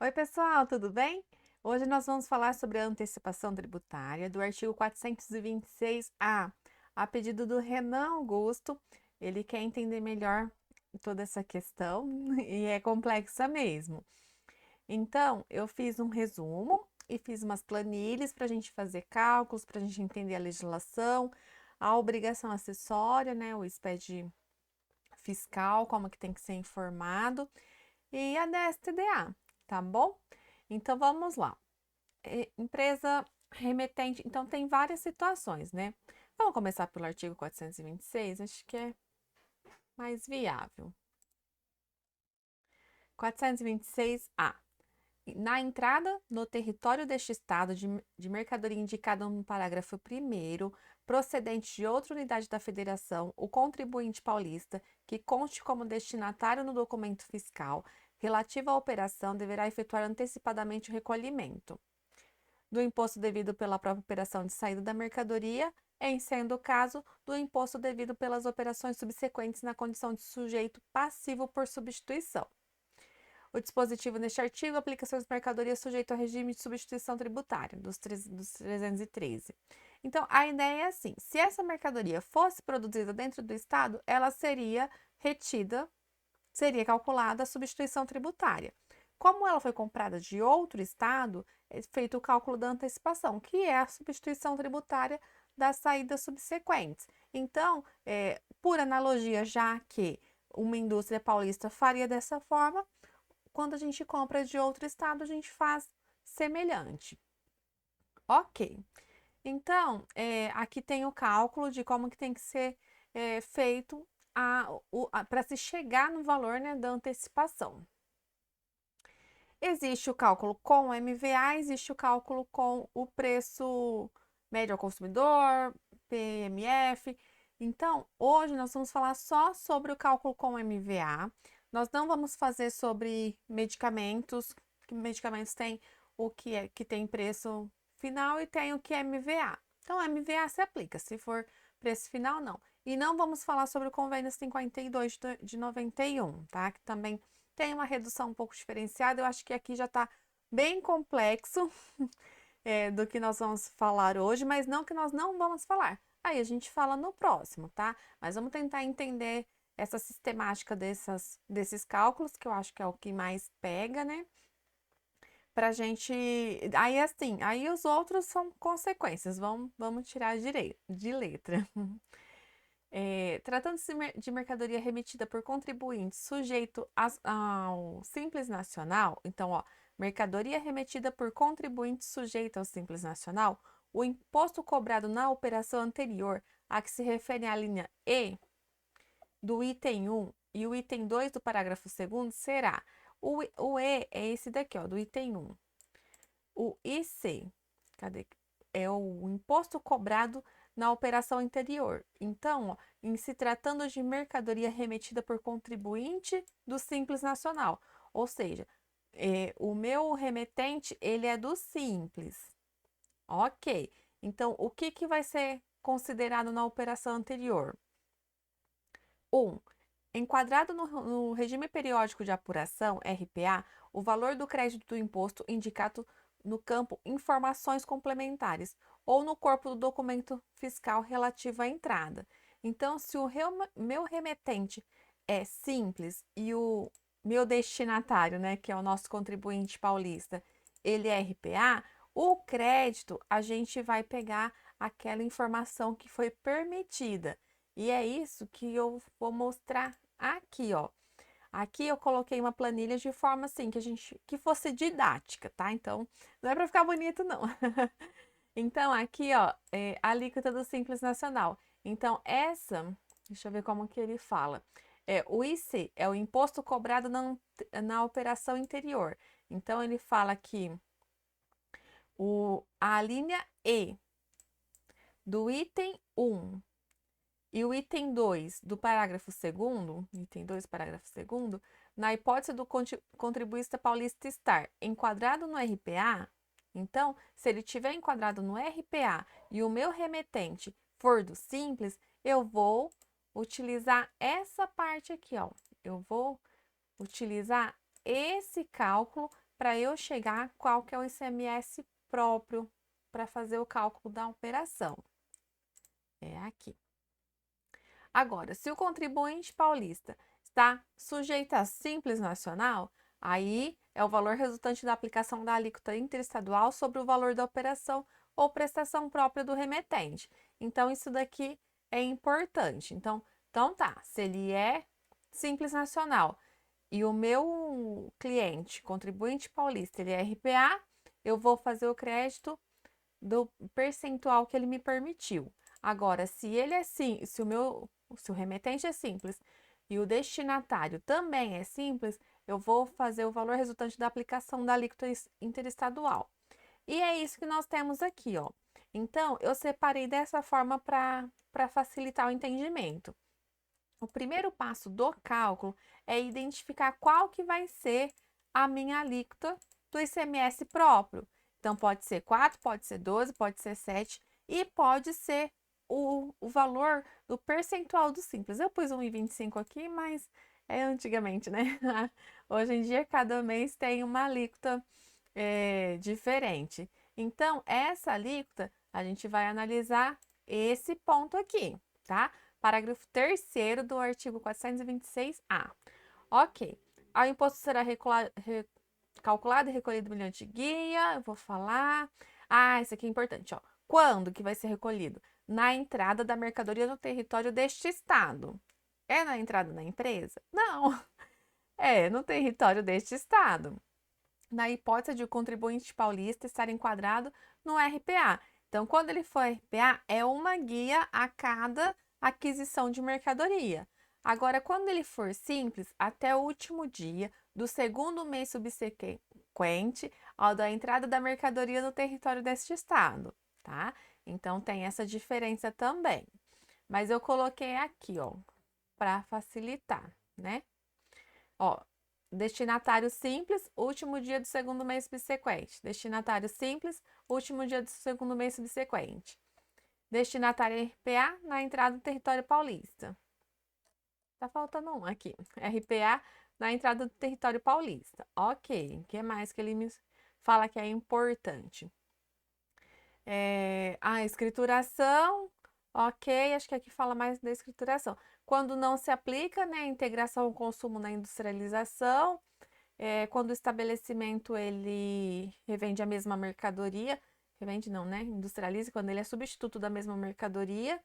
Oi, pessoal, tudo bem? Hoje nós vamos falar sobre a antecipação tributária do artigo 426-A, a pedido do Renan Augusto. Ele quer entender melhor toda essa questão e é complexa mesmo. Então, eu fiz um resumo e fiz umas planilhas para a gente fazer cálculos, para a gente entender a legislação, a obrigação acessória, né, o SPED fiscal, como que tem que ser informado, e a DSTDA, tá bom? Então vamos lá. Empresa remetente, então tem várias situações, né? Vamos começar pelo artigo 426, acho que é mais viável. 426-A. Na entrada no território deste Estado de mercadoria indicada no parágrafo 1º, procedente de outra unidade da Federação, o contribuinte paulista, que conste como destinatário no documento fiscal relativo à operação, deverá efetuar antecipadamente o recolhimento do imposto devido pela própria operação de saída da mercadoria, em sendo o caso do imposto devido pelas operações subsequentes na condição de sujeito passivo por substituição. O dispositivo neste artigo aplica-se às mercadorias sujeitas ao regime de substituição tributária, dos 313. Então, a ideia é assim: se essa mercadoria fosse produzida dentro do Estado, ela seria retida, seria calculada a substituição tributária. Como ela foi comprada de outro Estado, é feito o cálculo da antecipação, que é a substituição tributária das saídas subsequentes. Então, por analogia, já que uma indústria paulista faria dessa forma, quando a gente compra de outro estado, a gente faz semelhante. Ok. Então, aqui tem o cálculo de como que tem que ser feito para se chegar no valor, né, da antecipação. Existe o cálculo com o MVA, existe o cálculo com o preço médio ao consumidor, PMF. Então, hoje nós vamos falar só sobre o cálculo com o MVA. Nós não vamos fazer sobre medicamentos, que medicamentos tem o que tem preço final e tem o que é MVA. Então, MVA se aplica, se for preço final, não. E não vamos falar sobre o convênio 52 de 91, tá? Que também tem uma redução um pouco diferenciada. Eu acho que aqui já está bem complexo do que nós vamos falar hoje, mas não que nós não vamos falar. Aí a gente fala no próximo, tá? Mas vamos tentar entender essa sistemática desses cálculos, que eu acho que é o que mais pega, né? Pra gente. Aí, assim, aí os outros são consequências, vamos tirar de letra. Tratando-se de mercadoria remetida por contribuinte sujeito ao Simples Nacional, então, ó, mercadoria remetida por contribuinte sujeito ao Simples Nacional, o imposto cobrado na operação anterior a que se refere a linha E do item 1 e o item 2 do parágrafo 2º será o E é esse daqui, ó, do item 1. O IC, cadê? É o imposto cobrado na operação anterior. Então, ó, em se tratando de mercadoria remetida por contribuinte do Simples Nacional, ou seja, o meu remetente ele é do Simples. Ok. Então, o que vai ser considerado na operação anterior? 1. Enquadrado no regime periódico de apuração, RPA, o valor do crédito do imposto indicado no campo Informações Complementares ou no corpo do documento fiscal relativo à entrada. Então, se o meu remetente é simples e o meu destinatário, né, que é o nosso contribuinte paulista, ele é RPA, o crédito a gente vai pegar aquela informação que foi permitida. E é isso que eu vou mostrar aqui, ó. Aqui eu coloquei uma planilha de forma assim que fosse didática, tá? Então, não é para ficar bonito não. Então, aqui, ó, a alíquota do Simples Nacional. Então, deixa eu ver como que ele fala. O IC é o imposto cobrado na operação interior. Então, ele fala que a linha E do item 1 e o item 2 do parágrafo 2º, item 2, parágrafo 2º, na hipótese do contribuinte paulista estar enquadrado no RPA, então, se ele tiver enquadrado no RPA e o meu remetente for do Simples, eu vou utilizar essa parte aqui, ó. Eu vou utilizar esse cálculo para eu chegar qual que é o ICMS próprio para fazer o cálculo da operação. É aqui. Agora, se o contribuinte paulista está sujeito a Simples Nacional, aí é o valor resultante da aplicação da alíquota interestadual sobre o valor da operação ou prestação própria do remetente. Então, isso daqui é importante. Então tá, se ele é Simples Nacional e o meu cliente, contribuinte paulista, ele é RPA, eu vou fazer o crédito do percentual que ele me permitiu. Agora, se ele é sim, se o remetente é simples e o destinatário também é simples, eu vou fazer o valor resultante da aplicação da alíquota interestadual. E é isso que nós temos aqui, ó. Então, eu separei dessa forma para facilitar o entendimento. O primeiro passo do cálculo é identificar qual que vai ser a minha alíquota do ICMS próprio. Então, pode ser 4, pode ser 12, pode ser 7 e pode ser o valor do percentual do Simples. Eu pus 1,25 aqui, mas é antigamente, né? Hoje em dia, cada mês tem uma alíquota diferente. Então, essa alíquota, a gente vai analisar esse ponto aqui, tá? Parágrafo 3º do artigo 426-A. Ok. O imposto será calculado e recolhido mediante guia. Eu vou falar. Ah, isso aqui é importante, ó. Quando que vai ser recolhido? Na entrada da mercadoria no território deste estado. É na entrada da empresa? Não. É no território deste estado. Na hipótese de o contribuinte paulista estar enquadrado no RPA. Então, quando ele for RPA, é uma guia a cada aquisição de mercadoria. Agora, quando ele for simples, até o último dia do segundo mês subsequente ao da entrada da mercadoria no território deste estado, tá? Então, tem essa diferença também. Mas eu coloquei aqui, ó, para facilitar, né? Ó, destinatário simples, último dia do segundo mês subsequente. Destinatário simples, último dia do segundo mês subsequente. Destinatário RPA na entrada do território paulista. Tá faltando um aqui. RPA na entrada do território paulista. Ok. O que mais que ele me fala que é importante? A escrituração. Ok, acho que aqui fala mais da escrituração. Quando não se aplica, né, a integração ao consumo na industrialização, quando o estabelecimento ele revende a mesma mercadoria, revende não, né, industrializa, quando ele é substituto da mesma mercadoria,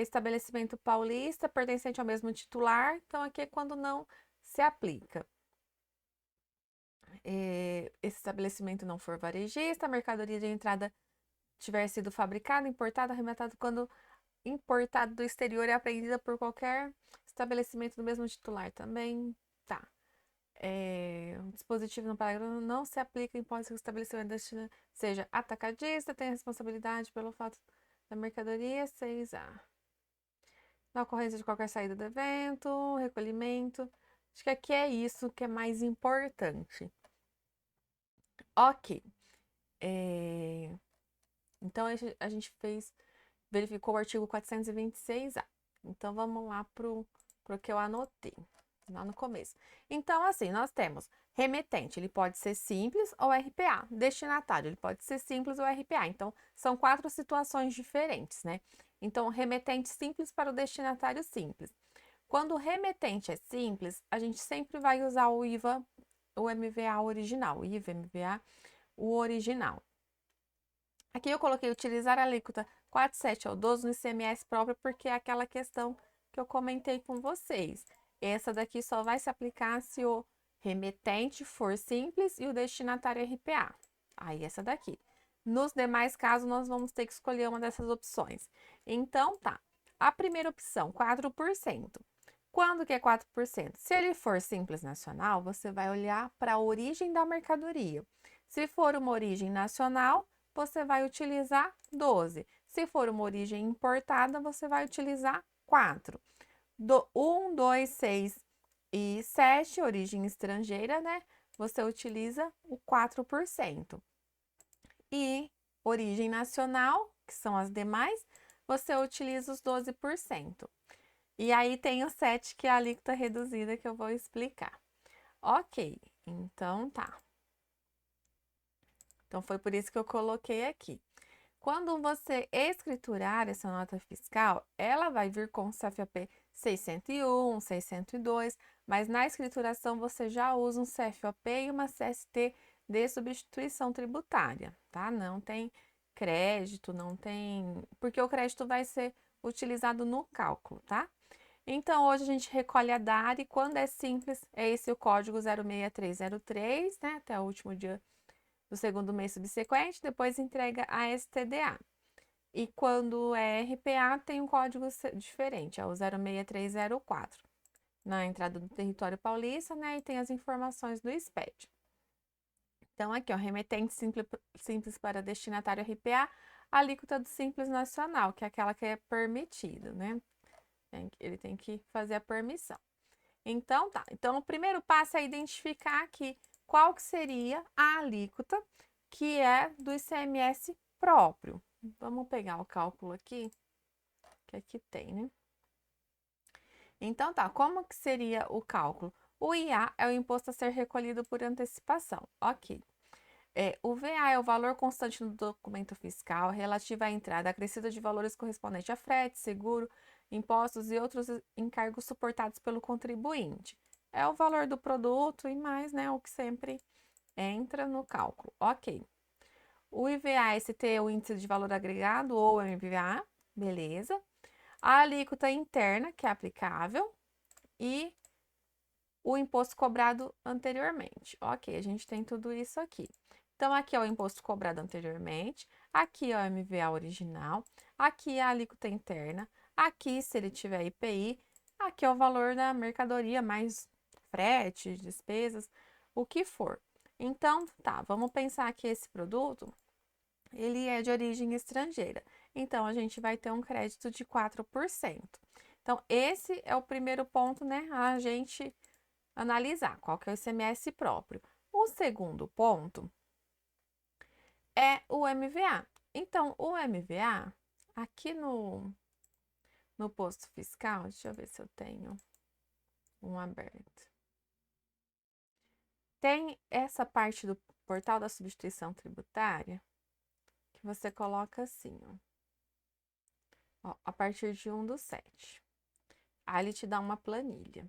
estabelecimento paulista, pertencente ao mesmo titular, então aqui é quando não se aplica. Esse estabelecimento não for varejista, a mercadoria de entrada tiver sido fabricada, importada, arrematada quando importado do exterior é apreendida por qualquer estabelecimento do mesmo titular também, tá. O dispositivo no parágrafo não se aplica em hipótese que o estabelecimento seja atacadista, tem responsabilidade pelo fato da mercadoria 6A. Na ocorrência de qualquer saída do evento, recolhimento. Acho que aqui é isso que é mais importante. Ok. Então, a gente verificou o artigo 426-A. Então, vamos lá pro que eu anotei lá no começo. Então, assim, nós temos remetente, ele pode ser simples ou RPA. Destinatário, ele pode ser simples ou RPA. Então, são 4 situações diferentes, né? Então, remetente simples para o destinatário simples. Quando o remetente é simples, a gente sempre vai usar o IVA, o MVA original, o IVA, MVA, o original. Aqui eu coloquei utilizar a alíquota 4,7 ao 12 no ICMS próprio, porque é aquela questão que eu comentei com vocês. Essa daqui só vai se aplicar se o remetente for simples e o destinatário RPA. Aí, essa daqui. Nos demais casos, nós vamos ter que escolher uma dessas opções. Então, tá. A primeira opção, 4%. Quando que é 4%? Se ele for simples nacional, você vai olhar para a origem da mercadoria. Se for uma origem nacional, você vai utilizar 12. Se for uma origem importada, você vai utilizar 4. 1, 2, 6 e 7, origem estrangeira, né? Você utiliza o 4%. E origem nacional, que são as demais, você utiliza os 12%. E aí tem o 7, que é a alíquota reduzida, que eu vou explicar. Ok, então tá. Então, foi por isso que eu coloquei aqui. Quando você escriturar essa nota fiscal, ela vai vir com o CFOP 601, 602, mas na escrituração você já usa um CFOP e uma CST de substituição tributária, tá? Não tem crédito, não tem... Porque o crédito vai ser utilizado no cálculo, tá? Então, hoje a gente recolhe a DARI, e quando é simples, é esse o código 06303, né? Até o último dia do segundo mês subsequente, depois entrega a STDA. E quando é RPA, tem um código diferente, é o 06304. Na entrada do território paulista, né? E tem as informações do SPED. Então, aqui, ó, remetente simples para destinatário RPA, alíquota do Simples Nacional, que é aquela que é permitida, né? Ele tem que fazer a permissão. Então, tá. Então, o primeiro passo é identificar aqui qual que seria a alíquota que é do ICMS próprio. Vamos pegar o cálculo aqui, que aqui tem, né? Então, tá. Como que seria o cálculo? O IA é o imposto a ser recolhido por antecipação. Ok. O VA é o valor constante no documento fiscal relativo à entrada acrescida de valores correspondentes a frete, seguro, impostos e outros encargos suportados pelo contribuinte. É o valor do produto e mais, né, o que sempre entra no cálculo. Ok. O IVA-ST é o índice de valor agregado ou MVA, beleza. A alíquota interna, que é aplicável, e o imposto cobrado anteriormente. Ok, a gente tem tudo isso aqui. Então, aqui é o imposto cobrado anteriormente, aqui é o MVA original, aqui é a alíquota interna, aqui, se ele tiver IPI, aqui é o valor da mercadoria, mais frete, despesas, o que for. Então, tá, vamos pensar que esse produto, ele é de origem estrangeira. Então, a gente vai ter um crédito de 4%. Então, esse é o primeiro ponto, né, a gente analisar qual que é o ICMS próprio. O segundo ponto é o MVA. Então, o MVA, aqui no posto fiscal, deixa eu ver se eu tenho um aberto. Tem essa parte do portal da substituição tributária que você coloca assim, ó, a partir de 1/7. Aí ele te dá uma planilha.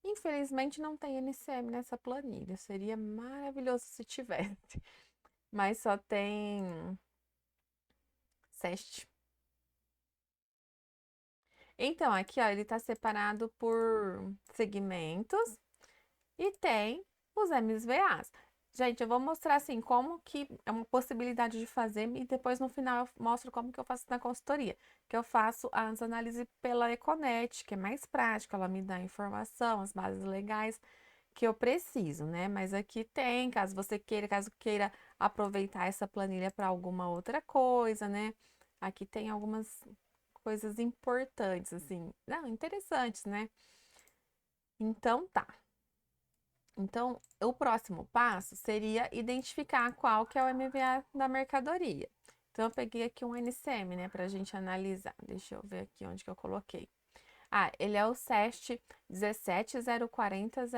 Infelizmente não tem NCM nessa planilha, seria maravilhoso se tivesse, mas só tem SEST. Então, aqui, ó, ele tá separado por segmentos e tem os MVAs. Gente, eu vou mostrar, assim, como que é uma possibilidade de fazer e depois, no final, eu mostro como que eu faço na consultoria. Que eu faço as análises pela Econet, que é mais prática, ela me dá a informação, as bases legais que eu preciso, né? Mas aqui tem, caso queira aproveitar essa planilha para alguma outra coisa, né? Aqui tem algumas coisas importantes, assim, não, interessantes, né? Então, tá. Então, o próximo passo seria identificar qual que é o MVA da mercadoria. Então, eu peguei aqui um NCM, né, pra gente analisar. Deixa eu ver aqui onde que eu coloquei. Ah, ele é o SEST 170400.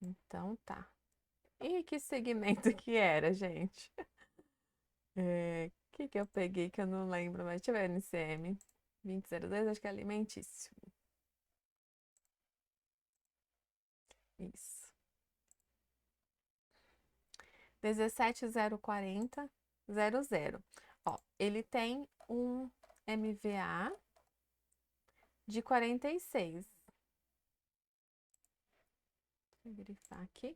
Então, tá. E que segmento que era, gente? Que eu peguei que eu não lembro, mas deixa eu ver, NCM 2002, acho que é alimentício. Isso. 1704000. Ó, ele tem um MVA de 46. Vou grifar aqui.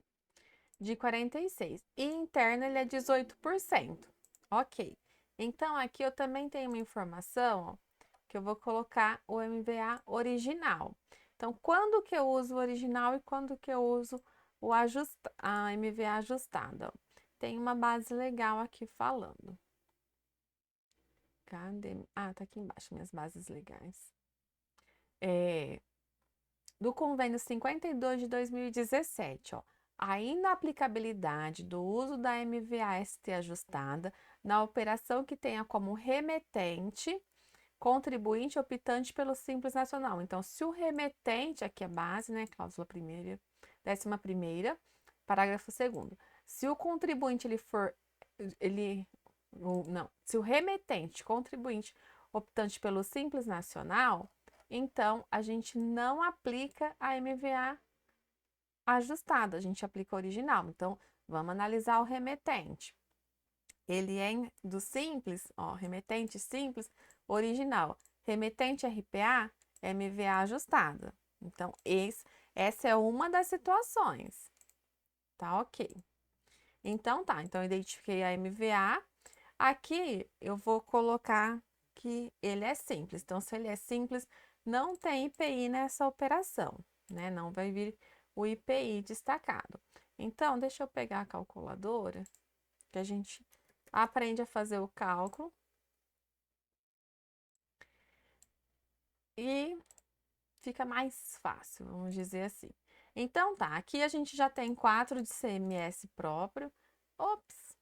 De 46. E interno ele é 18%. Ok. Então, aqui eu também tenho uma informação, ó, que eu vou colocar o MVA original. Então, quando que eu uso o original e quando que eu uso a MVA ajustada? Tem uma base legal aqui falando. Cadê? Ah, tá aqui embaixo, minhas bases legais. Do convênio 52 de 2017, ó. A inaplicabilidade do uso da MVA-ST ajustada na operação que tenha como remetente contribuinte optante pelo Simples Nacional. Então, se o remetente, aqui é a base, né, cláusula primeira, 11ª, parágrafo 2º. Se o contribuinte se o remetente, contribuinte, optante pelo Simples Nacional, então a gente não aplica a MVA ajustada, a gente aplica a original. Então, vamos analisar o remetente. Ele é do Simples, ó, remetente Simples, original. Remetente RPA, MVA ajustada. Então, essa é uma das situações. Tá ok. Então, tá. Então, eu identifiquei a MVA. Aqui, eu vou colocar que ele é simples. Então, se ele é simples, não tem IPI nessa operação, né? Não vai vir o IPI destacado. Então, deixa eu pegar a calculadora, que a gente aprende a fazer o cálculo. E fica mais fácil, vamos dizer assim. Então, tá. Aqui a gente já tem 4 de CMS próprio. Ops!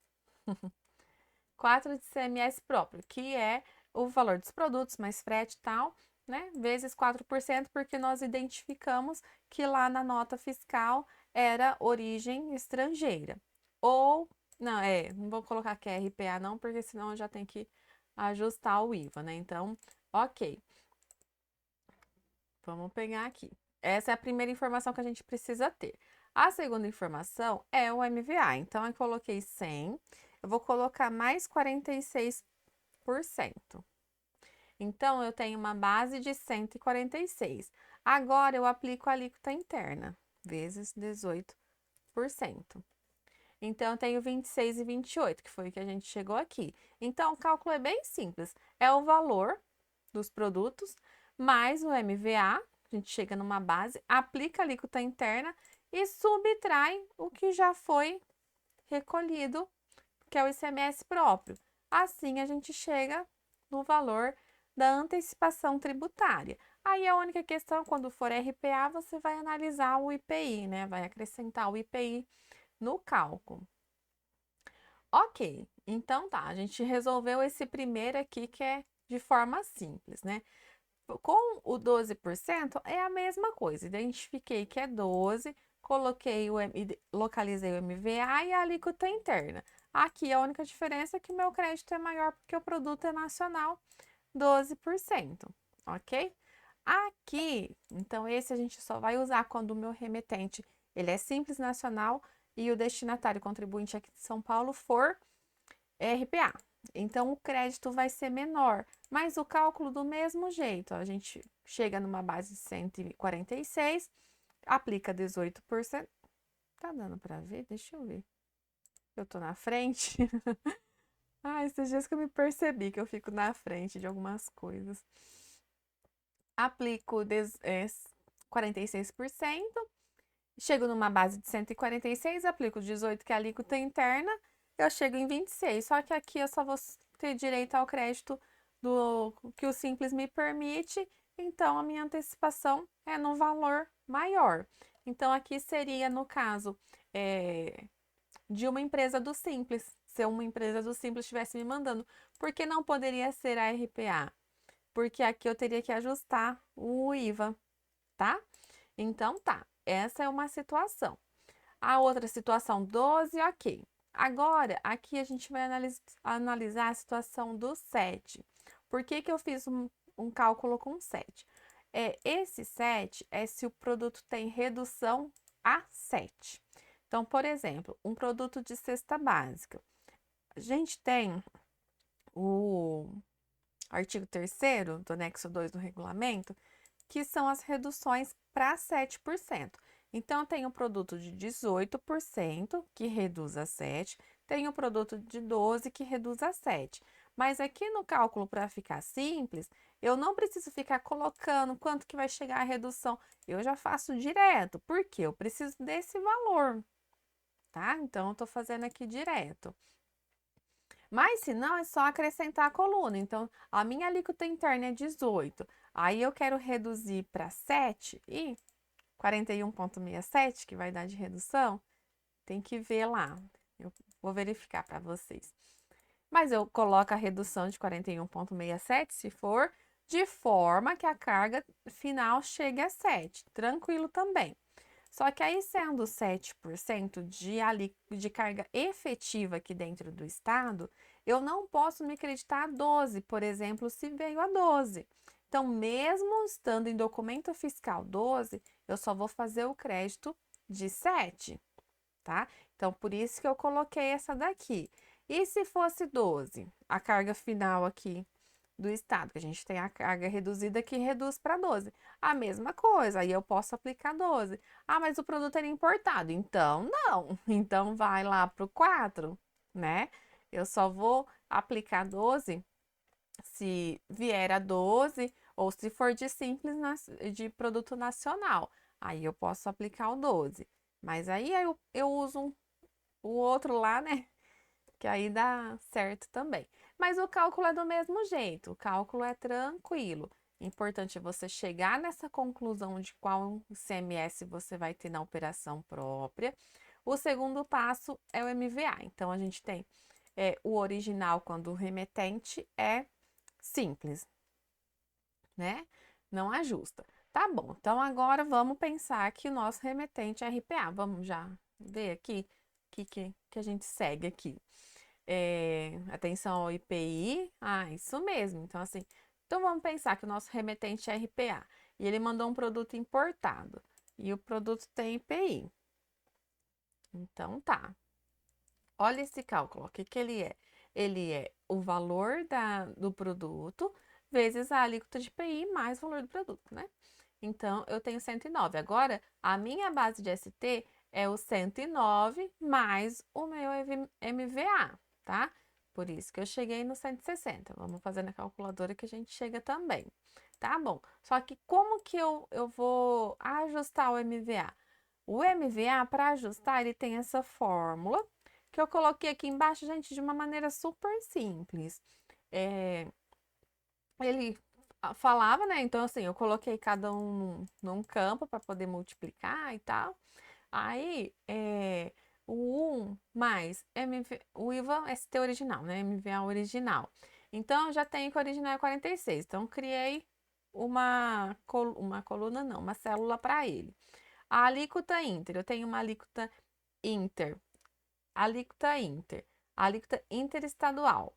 4 de CMS próprio, que é o valor dos produtos, mais frete e tal, né? Vezes 4%, porque nós identificamos que lá na nota fiscal era origem estrangeira. Ou, não vou colocar que é RPA não, porque senão eu já tenho que ajustar o IVA, né? Então, ok. Vamos pegar aqui. Essa é a primeira informação que a gente precisa ter. A segunda informação é o MVA. Então, eu coloquei 100, eu vou colocar mais 46%. Então, eu tenho uma base de 146. Agora, eu aplico a alíquota interna, vezes 18%. Então, eu tenho 26 e 28, que foi o que a gente chegou aqui. Então, o cálculo é bem simples. É o valor dos produtos mais o MVA, a gente chega numa base, aplica a alíquota interna e subtrai o que já foi recolhido, que é o ICMS próprio. Assim, a gente chega no valor da antecipação tributária. Aí, a única questão, quando for RPA, você vai analisar o IPI, né? Vai acrescentar o IPI no cálculo. Ok, então tá, a gente resolveu esse primeiro aqui que é de forma simples, né? Com o 12% é a mesma coisa, identifiquei que é 12, localizei o MVA e a alíquota interna. Aqui a única diferença é que o meu crédito é maior porque o produto é nacional, 12%, ok? Aqui, então esse a gente só vai usar quando o meu remetente ele é simples nacional e o destinatário contribuinte aqui de São Paulo for RPA. Então, o crédito vai ser menor, mas o cálculo do mesmo jeito. A gente chega numa base de 146, aplica 18%. Tá dando para ver? Deixa eu ver. Eu tô na frente. Ah, esses dias que eu me percebi que eu fico na frente de algumas coisas. Aplico 46%. Chego numa base de 146, aplico 18, que é a alíquota interna, eu chego em 26. Só que aqui eu só vou ter direito ao crédito do que o Simples me permite, então a minha antecipação é no valor maior. Então, aqui seria, no caso, de uma empresa do Simples. Se uma empresa do Simples estivesse me mandando, por que não poderia ser a RPA? Porque aqui eu teria que ajustar o IVA, tá? Então, tá. Essa é uma situação. A outra situação, 12, ok. Agora, aqui a gente vai analisar a situação do 7. Por que que eu fiz um cálculo com 7? Esse 7 é se o produto tem redução a 7. Então, por exemplo, um produto de cesta básica. A gente tem o artigo 3º do anexo 2 do regulamento, que são as reduções para 7%. Então, tem o produto de 18%, que reduz a 7%, tem o produto de 12%, que reduz a 7%. Mas aqui no cálculo, para ficar simples, eu não preciso ficar colocando quanto que vai chegar a redução. Eu já faço direto, porque eu preciso desse valor, tá? Então, eu estou fazendo aqui direto. Mas se não, é só acrescentar a coluna. Então, a minha alíquota interna é 18. Aí eu quero reduzir para 7 e 41,67, que vai dar de redução, tem que ver lá. Eu vou verificar para vocês. Mas eu coloco a redução de 41,67 se for de forma que a carga final chegue a 7. Tranquilo também. Só que aí, sendo 7% de carga efetiva aqui dentro do estado, eu não posso me creditar a 12, por exemplo, se veio a 12. Então, mesmo estando em documento fiscal 12, eu só vou fazer o crédito de 7, tá? Então, por isso que eu coloquei essa daqui. E se fosse 12, a carga final aqui do estado, que a gente tem a carga reduzida que reduz para 12. A mesma coisa, aí eu posso aplicar 12. Ah, mas o produto era importado. Então, não. Então, vai lá para o 4, né? Eu só vou aplicar 12 se vier a 12 ou se for de simples de produto nacional. Aí eu posso aplicar o 12. Mas aí eu uso o outro lá, né? Que aí dá certo também. Mas o cálculo é do mesmo jeito, o cálculo é tranquilo. Importante é você chegar nessa conclusão de qual ICMS você vai ter na operação própria. O segundo passo é o MVA. Então, a gente tem o original quando o remetente é simples, né? Não ajusta. Tá bom, então agora vamos pensar que o nosso remetente é RPA. Vamos já ver aqui o que a gente segue aqui. Atenção ao IPI. Ah, isso mesmo. Então, assim, então vamos pensar que o nosso remetente é RPA e ele mandou um produto importado e o produto tem IPI. Então, tá. Olha esse cálculo, o que que ele é? Ele é o valor do produto vezes a alíquota de IPI mais o valor do produto, né? Então, eu tenho 109. Agora, a minha base de ST é o 109 mais o meu MVA, tá? Por isso que eu cheguei no 160. Vamos fazer na calculadora que a gente chega também. Tá bom. Só que como que eu vou ajustar o MVA? O MVA, para ajustar, ele tem essa fórmula que eu coloquei aqui embaixo, gente, de uma maneira super simples. É, ele falava, né? Então, assim, eu coloquei cada um num campo para poder multiplicar e tal. Aí, o 1 mais o IVA ST original, né? MVA original. Então, eu já tenho que o original é 46. Então, criei uma coluna, não, uma célula para ele. A alíquota inter, eu tenho uma alíquota inter, alíquota inter, alíquota interestadual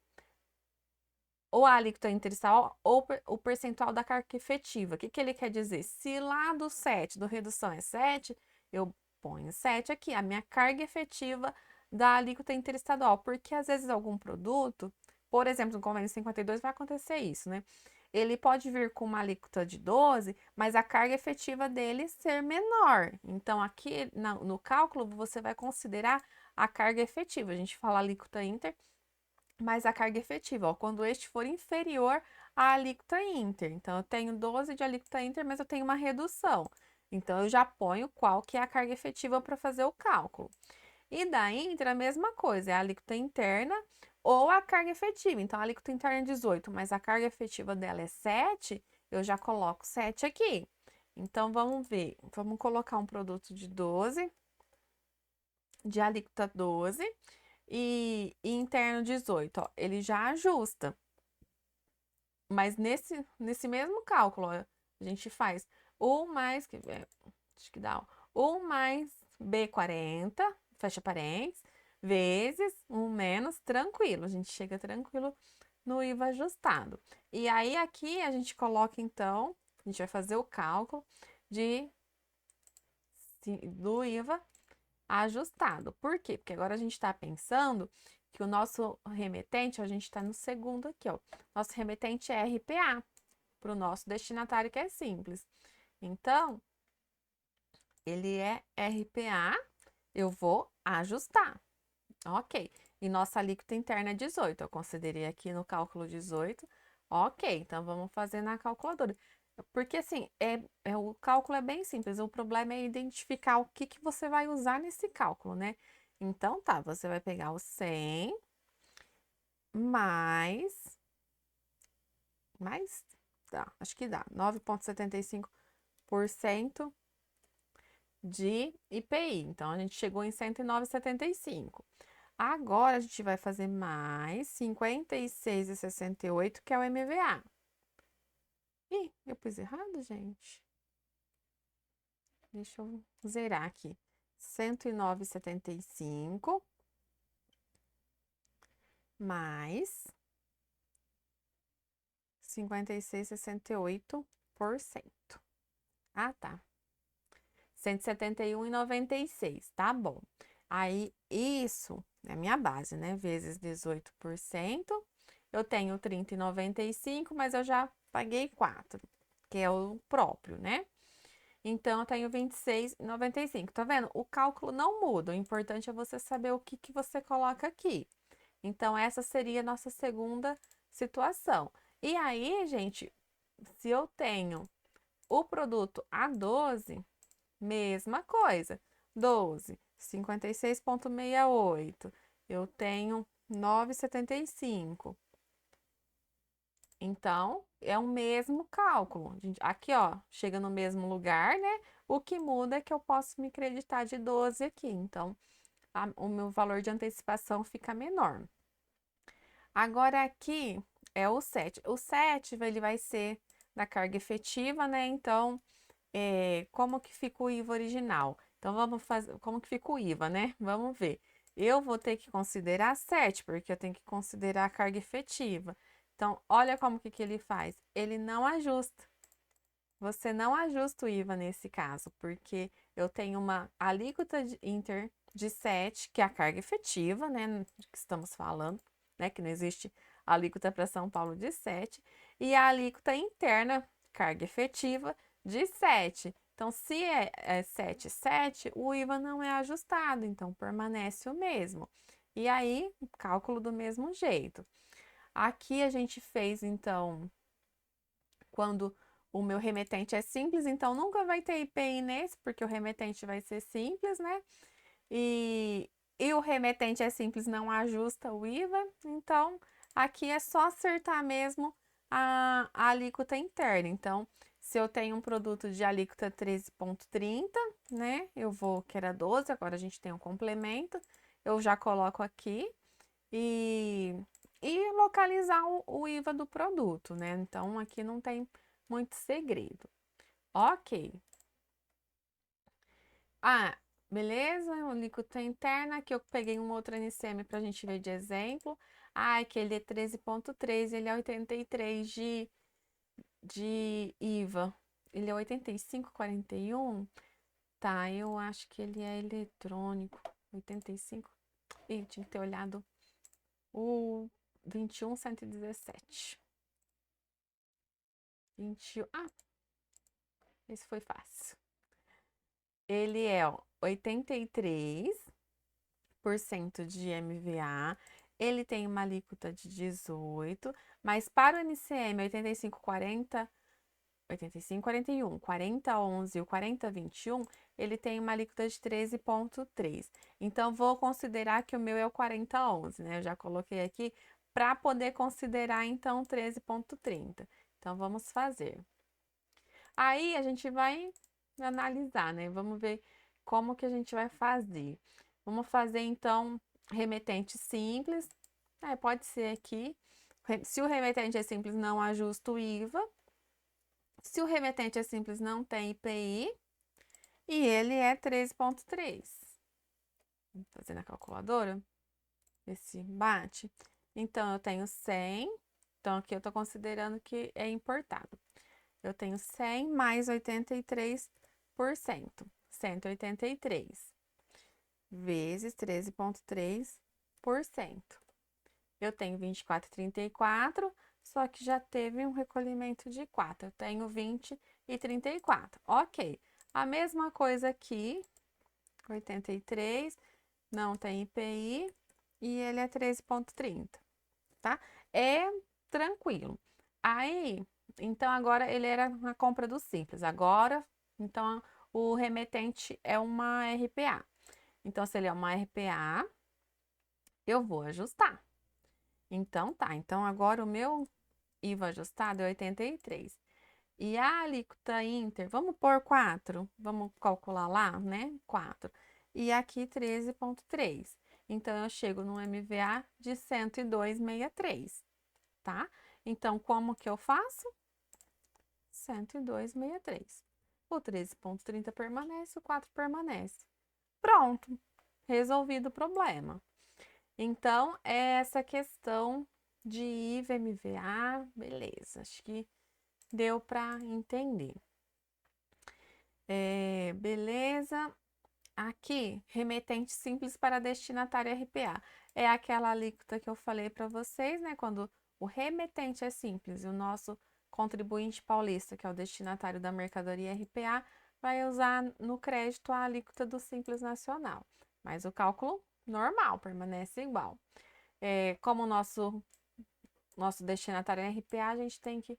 ou a alíquota interestadual ou o percentual da carga efetiva. O que que ele quer dizer? Se lá do 7, do redução é 7, eu ponho 7 aqui, a minha carga efetiva da alíquota interestadual, porque às vezes algum produto, por exemplo, no convênio 52 vai acontecer isso, né? Ele pode vir com uma alíquota de 12, mas a carga efetiva dele ser menor. Então, aqui no cálculo, você vai considerar a carga efetiva. A gente fala alíquota inter, mas a carga efetiva, ó, quando este for inferior à alíquota inter. Então, eu tenho 12 de alíquota inter, mas eu tenho uma redução. Então, eu já ponho qual que é a carga efetiva para fazer o cálculo. E da inter, a mesma coisa, é a alíquota interna ou a carga efetiva. Então, a alíquota interna é 18, mas a carga efetiva dela é 7, eu já coloco 7 aqui. Então, vamos ver. Vamos colocar um produto de 12, de alíquota 12 e interno 18, ó, ele já ajusta. Mas nesse mesmo cálculo, ó, a gente faz 1 mais, acho que dá, ó, 1 mais B40, fecha parênteses, vezes 1 menos, tranquilo. A gente chega tranquilo no IVA ajustado. E aí, aqui, a gente coloca, então, a gente vai fazer o cálculo do IVA ajustado. Por quê? Porque agora a gente está pensando que o nosso remetente, a gente está no segundo aqui, ó. Nosso remetente é RPA, para o nosso destinatário que é simples. Então, ele é RPA, eu vou ajustar. Ok. E nossa alíquota interna é 18. Eu considerei aqui no cálculo 18. Ok, então vamos fazer na calculadora. Porque assim, o cálculo é bem simples. O problema é identificar o que você vai usar nesse cálculo, né? Então tá, você vai pegar o 100 mais, acho que dá, 9,75% de IPI. Então, a gente chegou em 109,75. Agora, a gente vai fazer mais 56,68, que é o MVA. Ih, eu pus errado, gente? deixa eu zerar aqui. 109,75 mais 56,68%. Ah, tá. 171,96, tá bom. Aí, isso é minha base, né? Vezes 18%. Eu tenho 30,95, mas eu já paguei 4, que é o próprio, né? Então, eu tenho 26,95. Tá vendo? O cálculo não muda. O importante é você saber o que que você coloca aqui. Então, essa seria a nossa segunda situação. E aí, gente, se eu tenho o produto a 12, mesma coisa. 12, 56,68. Eu tenho 9,75. Então, é o mesmo cálculo. Aqui, ó, chega no mesmo lugar, né? O que muda é que eu posso me creditar de 12 aqui. Então, o meu valor de antecipação fica menor. Agora, aqui é o 7. O 7, ele vai ser da carga efetiva, né? Então, como que fica o IVA original? Então, vamos fazer, como que fica o IVA, né? Vamos ver. Eu vou ter que considerar 7, porque eu tenho que considerar a carga efetiva. Então, olha como que ele faz. Ele não ajusta. Você não ajusta o IVA nesse caso, porque eu tenho uma alíquota inter de 7, que é a carga efetiva, né, que estamos falando, né, que não existe alíquota para São Paulo de 7, e a alíquota interna, carga efetiva, de 7. Então, se é 7, 7, o IVA não é ajustado, então permanece o mesmo. E aí, cálculo do mesmo jeito. Aqui a gente fez, então, quando o meu remetente é simples, então nunca vai ter IPI nesse, porque o remetente vai ser simples, né? E o remetente é simples, não ajusta o IVA, então aqui é só acertar mesmo a alíquota interna. Então, se eu tenho um produto de alíquota 13,30, né? Eu vou, que era 12, agora a gente tem um complemento, eu já coloco aqui e, e localizar o IVA do produto, né? Então, aqui não tem muito segredo. Ok. Ah, beleza? O alíquota interna, aqui eu peguei um outro NCM para a gente ver de exemplo. Ah, que ele é 13,3, ele é 83 de IVA. Ele é 85,41. Tá, eu acho que ele é eletrônico. 85. Ih, tinha que ter olhado o 21,117. 21. Ah, esse foi fácil. Ele é ó, 83% de MVA, ele tem uma alíquota de 18, mas para o NCM 8540, 8541, 4011 e o 4021, ele tem uma alíquota de 13,3. Então, vou considerar que o meu é o 4011, né? Eu já coloquei aqui para poder considerar, então, 13,30. Então, vamos fazer. Aí, a gente vai analisar, né? Vamos ver como que a gente vai fazer. Vamos fazer, então, remetente simples. Pode ser aqui. Se o remetente é simples, não ajusta o IVA. Se o remetente é simples, não tem IPI. E ele é 13,3. Vamos fazer na calculadora. Ver se bate. Então, eu tenho 100. Então, aqui eu estou considerando que é importado. Eu tenho 100 mais 83%. 183 vezes 13,3%. Eu tenho 24,34, só que já teve um recolhimento de 4. Eu tenho 20 e 34. Ok. A mesma coisa aqui, 83, não tem IPI e ele é 13,30, tá? É tranquilo. Aí, então agora ele era na compra do Simples. Agora, então o remetente é uma RPA. Então, se ele é uma RPA, eu vou ajustar. Então, tá. Então, agora o meu IVA ajustado é 83. E a alíquota Inter, vamos pôr 4. Vamos calcular lá, né? 4. E aqui 13,3. Então, eu chego no MVA de 102,63, tá? Então, como que eu faço? 102,63. o 13,30 permanece, o 4 permanece. Pronto, resolvido o problema. Então, é essa questão de IVA, MVA, beleza, acho que deu para entender. Beleza. Aqui, remetente simples para destinatário RPA. É aquela alíquota que eu falei para vocês, né? Quando o remetente é simples e o nosso contribuinte paulista, que é o destinatário da mercadoria RPA, vai usar no crédito a alíquota do Simples Nacional. Mas o cálculo normal permanece igual. Como o nosso destinatário é RPA, a gente tem que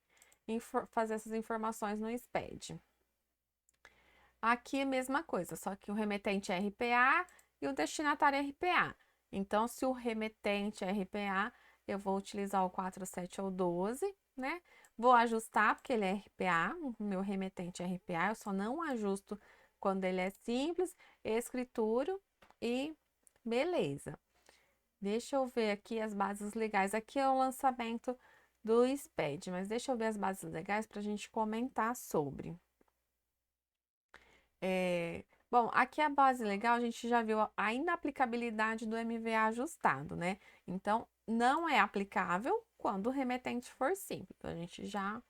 fazer essas informações no SPED. Aqui é a mesma coisa, só que o remetente é RPA e o destinatário é RPA. Então, se o remetente é RPA, eu vou utilizar o 4, 7 ou 12, né? Vou ajustar, porque ele é RPA, o meu remetente é RPA, eu só não ajusto quando ele é simples, escritura e beleza. Deixa eu ver aqui as bases legais. Aqui é o lançamento do SPED, mas deixa eu ver as bases legais para a gente comentar sobre. Bom, aqui a base legal, a gente já viu a inaplicabilidade do MVA ajustado, né? Então, não é aplicável quando o remetente for simples. Então, a gente já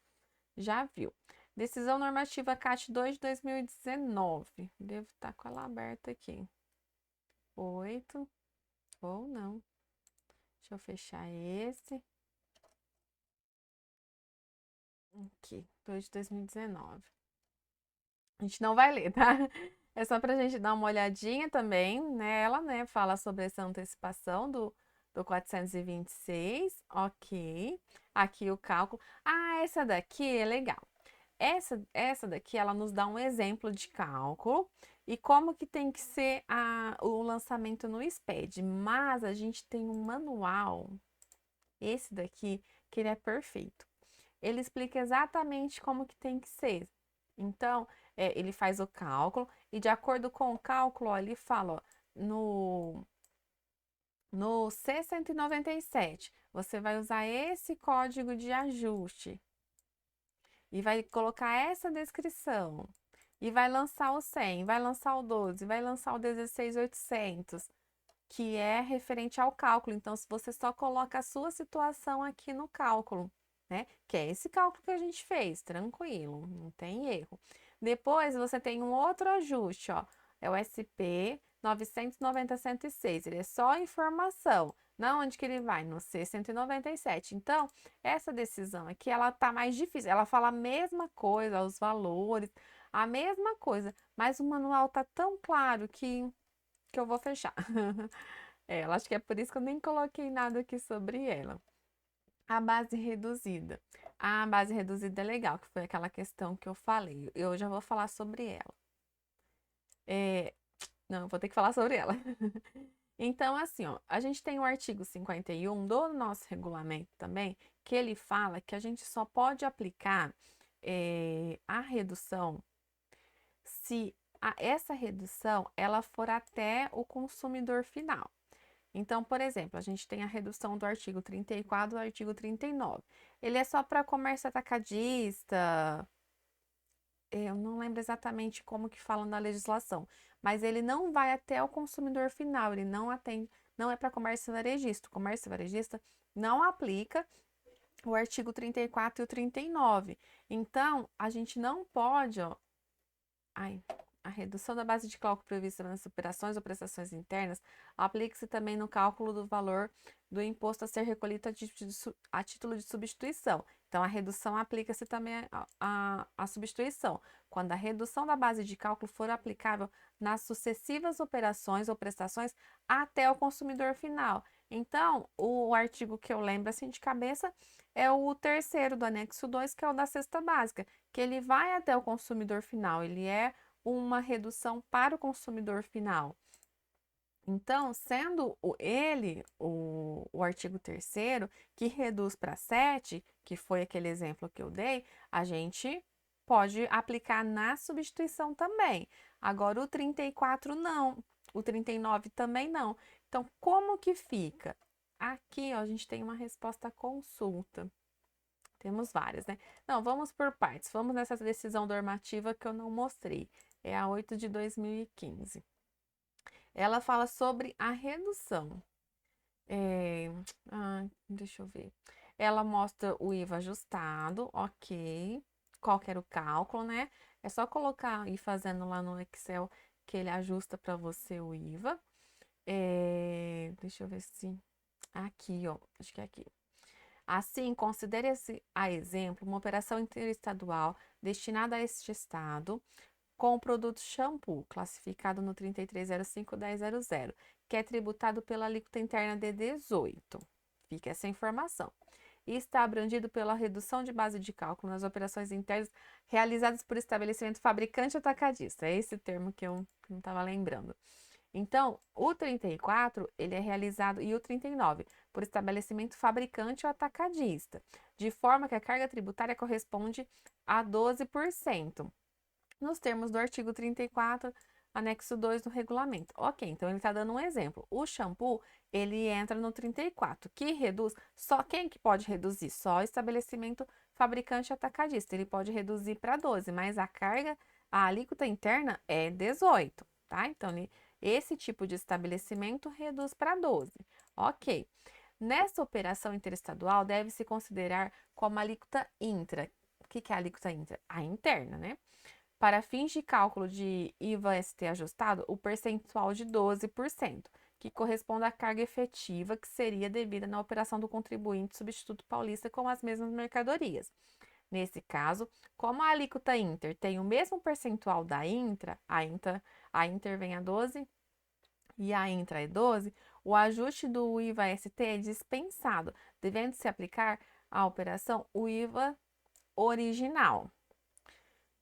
viu. Decisão normativa CAT 2 de 2019. Devo estar com ela aberta aqui. 8, ou não. Deixa eu fechar esse. Aqui, 2 de 2019. A gente não vai ler, tá? É só pra gente dar uma olhadinha também, né? Ela, né, fala sobre essa antecipação do 426, ok. Aqui o cálculo. Ah, essa daqui é legal. Essa daqui, ela nos dá um exemplo de cálculo e como que tem que ser o lançamento no SPED. Mas a gente tem um manual, esse daqui, que ele é perfeito. Ele explica exatamente como que tem que ser. Então, ele faz o cálculo e de acordo com o cálculo, ó, ele fala, ó, no C197, você vai usar esse código de ajuste e vai colocar essa descrição e vai lançar o 100, vai lançar o 12, vai lançar o 16.800, que é referente ao cálculo. Então, se você só coloca a sua situação aqui no cálculo, né? Que é esse cálculo que a gente fez, tranquilo, não tem erro. Depois você tem um outro ajuste, ó, é o SP 990-106, ele é só informação. Na onde que ele vai? No C197. Então, essa decisão aqui, ela tá mais difícil. Ela fala a mesma coisa, os valores, a mesma coisa, mas o manual tá tão claro que eu vou fechar. Ela, acho que é por isso que eu nem coloquei nada aqui sobre ela. A base reduzida. A base reduzida é legal, que foi aquela questão que eu falei. Eu já vou falar sobre ela. Não, eu vou ter que falar sobre ela. Então, assim, ó, a gente tem o artigo 51 do nosso regulamento também, que ele fala que a gente só pode aplicar a redução se essa redução ela for até o consumidor final. Então, por exemplo, a gente tem a redução do artigo 34 do artigo 39. Ele é só para comércio atacadista, eu não lembro exatamente como que fala na legislação, mas ele não vai até o consumidor final, ele não atende, não é para comércio varejista. O comércio varejista não aplica o artigo 34 e o 39. Então, a gente não pode, ó, a redução da base de cálculo prevista nas operações ou prestações internas aplica-se também no cálculo do valor do imposto a ser recolhido a título de substituição. Então, a redução aplica-se também à substituição, quando a redução da base de cálculo for aplicável nas sucessivas operações ou prestações até o consumidor final. Então, o artigo que eu lembro assim de cabeça é o terceiro do anexo 2, que é o da cesta básica, que ele vai até o consumidor final, ele é uma redução para o consumidor final. Então, sendo o artigo 3º, que reduz para 7, que foi aquele exemplo que eu dei, a gente pode aplicar na substituição também. Agora, o 34 não, o 39 também não. Então, como que fica? Aqui, ó, a gente tem uma resposta à consulta. Temos várias, né? Não, vamos por partes. Vamos nessa decisão normativa que eu não mostrei. É a 8 de 2015. Ela fala sobre a redução. Deixa eu ver. Ela mostra o IVA ajustado, ok. Qual que era o cálculo, né? É só colocar e fazendo lá no Excel que ele ajusta para você o IVA. Deixa eu ver se. Aqui, ó. Acho que é aqui. Assim, considere-se a exemplo uma operação interestadual destinada a este estado com o produto shampoo, classificado no 3305-1000, que é tributado pela alíquota interna de 18. Fica essa informação. E está abrangido pela redução de base de cálculo nas operações internas realizadas por estabelecimento fabricante atacadista. É esse termo que eu não estava lembrando. Então, o 34, ele é realizado, e o 39, por estabelecimento fabricante ou atacadista, de forma que a carga tributária corresponde a 12%, nos termos do artigo 34, anexo 2 do regulamento. Ok, então ele está dando um exemplo. O shampoo, ele entra no 34, que reduz, só quem que pode reduzir? Só o estabelecimento fabricante atacadista, ele pode reduzir para 12, mas a carga, a alíquota interna é 18, tá? Então, esse tipo de estabelecimento reduz para 12. Ok. Nessa operação interestadual, deve-se considerar como alíquota intra. O que é a alíquota intra? A interna, né? Para fins de cálculo de IVA-ST ajustado, o percentual de 12%, que corresponde à carga efetiva que seria devida na operação do contribuinte substituto paulista com as mesmas mercadorias. Nesse caso, como a alíquota Inter tem o mesmo percentual da Intra, a Inter vem a 12 e a Intra é 12, o ajuste do IVA-ST é dispensado, devendo se aplicar à operação o IVA original.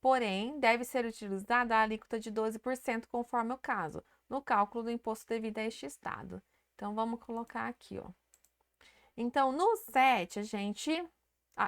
Porém, deve ser utilizada a alíquota de 12% conforme o caso, no cálculo do imposto devido a este estado. Então, vamos colocar aqui, ó. Então, no 7, a gente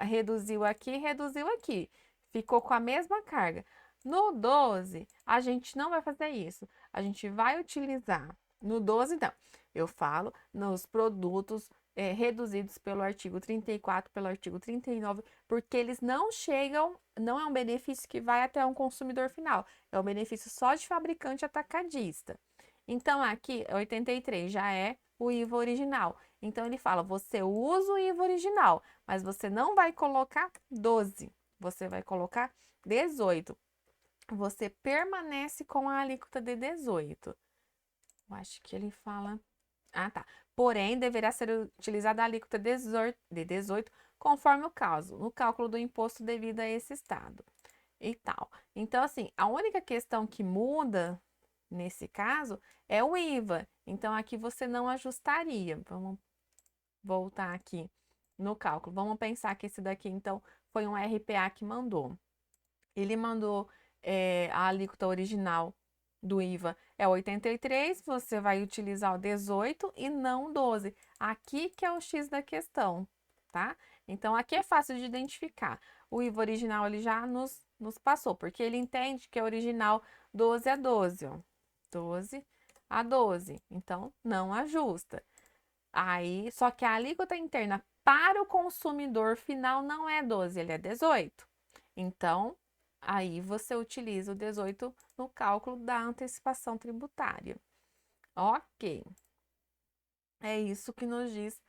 reduziu aqui. Ficou com a mesma carga. No 12, a gente não vai fazer isso. A gente vai utilizar. No 12, não. Eu falo nos produtos reduzidos pelo artigo 34, pelo artigo 39, porque eles não chegam, não é um benefício que vai até um consumidor final. É um benefício só de fabricante atacadista. Então, aqui, 83 já é o IVA original. Então, ele fala, você usa o IVA original, mas você não vai colocar 12, você vai colocar 18. Você permanece com a alíquota de 18. Eu acho que ele fala... Ah, tá. Porém, deverá ser utilizada a alíquota de 18 conforme o caso, no cálculo do imposto devido a esse estado e tal. Então, assim, a única questão que muda nesse caso é o IVA. Então, aqui você não ajustaria. Vamos voltar aqui no cálculo. Vamos pensar que esse daqui, então, foi um RPA que mandou. Ele mandou a alíquota original do IVA é 83, você vai utilizar o 18 e não 12. Aqui que é o X da questão, tá? Então, aqui é fácil de identificar. O IVA original ele já nos passou, porque ele entende que é original 12 a 12, ó. 12 a 12. Então, não ajusta. Aí, só que a alíquota interna para o consumidor final não é 12, ele é 18. Então, aí você utiliza o 18 no cálculo da antecipação tributária. Ok. É isso que nos diz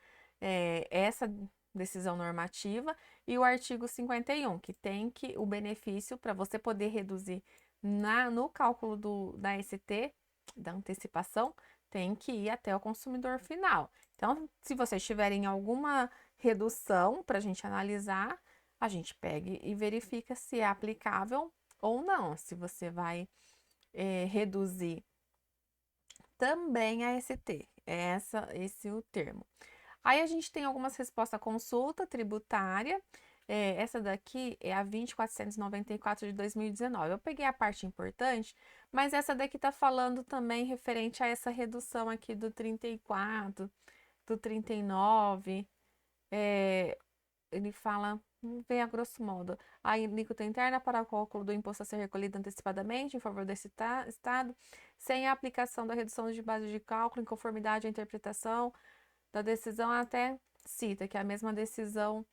essa decisão normativa e o artigo 51, que tem que o benefício para você poder reduzir no cálculo da ST, da antecipação, tem que ir até o consumidor final. Então, se vocês tiverem alguma redução para a gente analisar, a gente pega e verifica se é aplicável ou não, se você vai reduzir também a ST. Esse é o termo. Aí a gente tem algumas respostas à consulta tributária. Essa daqui é a 20.494 de 2019. Eu peguei a parte importante, mas essa daqui está falando também referente a essa redução aqui do 34, do 39. Ele fala, bem a grosso modo, a alíquota interna para o cálculo do imposto a ser recolhido antecipadamente em favor desse estado, sem a aplicação da redução de base de cálculo em conformidade à interpretação da decisão, até cita que é a mesma decisão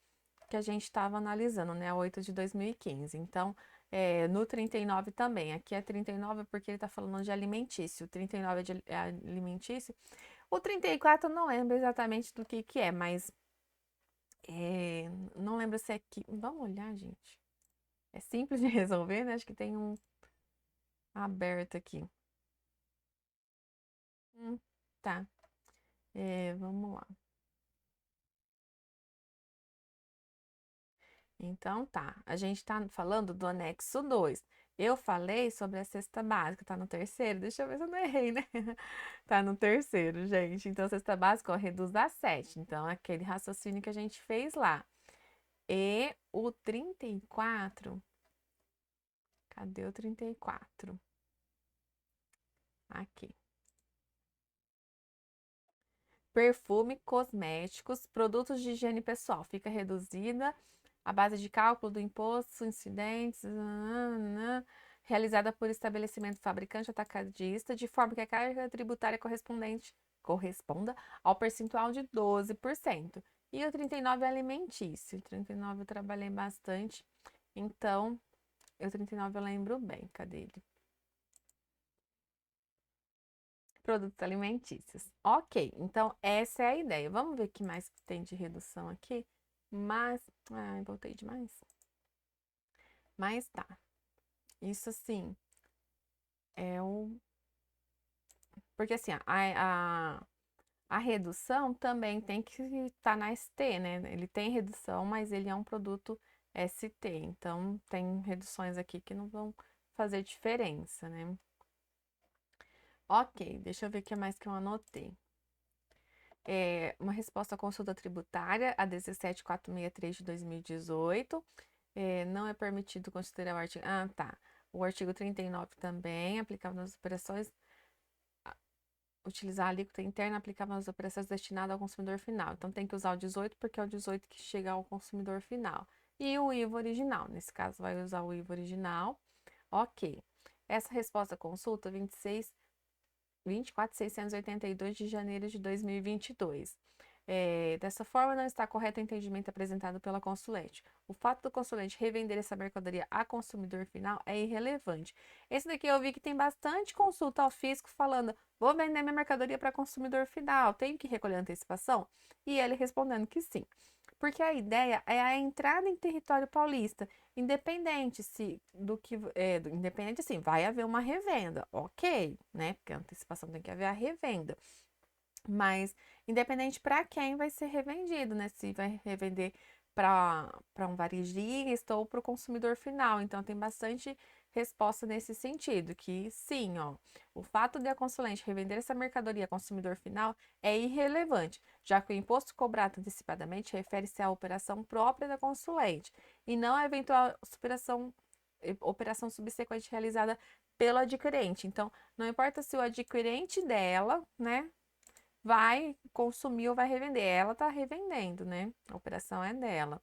que a gente estava analisando, né? 8 de 2015. Então, no 39 também. Aqui é 39 porque ele está falando de alimentício. O 39 é alimentício. O 34 eu não lembro exatamente do que é, mas não lembro se é aqui. Vamos olhar, gente. É simples de resolver, né? Acho que tem um aberto aqui. Tá. Vamos lá. Então tá, a gente está falando do anexo 2. Eu falei sobre a cesta básica, tá no terceiro. Deixa eu ver se eu não errei, né? Tá no terceiro, gente. Então, cesta básica, ó, reduz a 7. Então, aquele raciocínio que a gente fez lá. E o 34. Cadê o 34? Aqui. Perfume, cosméticos, produtos de higiene pessoal. Fica reduzida a base de cálculo do imposto, incidentes, realizada por estabelecimento fabricante atacadista, de forma que a carga tributária corresponda ao percentual de 12%. E o 39 é alimentício. O 39 eu trabalhei bastante, então o 39 eu lembro bem. Cadê ele? Produtos alimentícios. Ok, então essa é a ideia. Vamos ver o que mais tem de redução aqui. Mas, ai, voltei demais. Mas tá. Isso assim, é o. Porque assim, a redução também tem que estar na ST, né? Ele tem redução, mas ele é um produto ST. Então, tem reduções aqui que não vão fazer diferença, né? Ok, deixa eu ver o que mais que eu anotei. Uma resposta à consulta tributária, a 17463 de 2018. Não é permitido considerar o artigo. Ah, tá. O artigo 39 também, aplicável nas operações. Utilizar a alíquota interna aplicável nas operações destinadas ao consumidor final. Então, tem que usar o 18 porque é o 18 que chega ao consumidor final. E o IVA original. Nesse caso, vai usar o IVA original. Ok. Essa resposta à consulta 24.682 de janeiro de 2022. Dessa forma, não está correto o entendimento apresentado pela consulente. O fato do consulente revender essa mercadoria a consumidor final é irrelevante. Esse daqui eu vi que tem bastante consulta ao fisco falando: vou vender minha mercadoria para consumidor final, tenho que recolher antecipação? E ele respondendo que sim. Porque a ideia é a entrada em território paulista, independente se do que independente assim, vai haver uma revenda, ok, né? Porque a antecipação tem que haver a revenda. Mas independente para quem vai ser revendido, né? Se vai revender para um varejista ou para o consumidor final. Então tem bastante resposta nesse sentido, que sim, ó, o fato de a consulente revender essa mercadoria ao consumidor final é irrelevante, já que o imposto cobrado antecipadamente refere-se à operação própria da consulente e não à eventual operação subsequente realizada pelo adquirente. Então, não importa se o adquirente dela, né, vai consumir ou vai revender. Ela está revendendo, né? A operação é dela.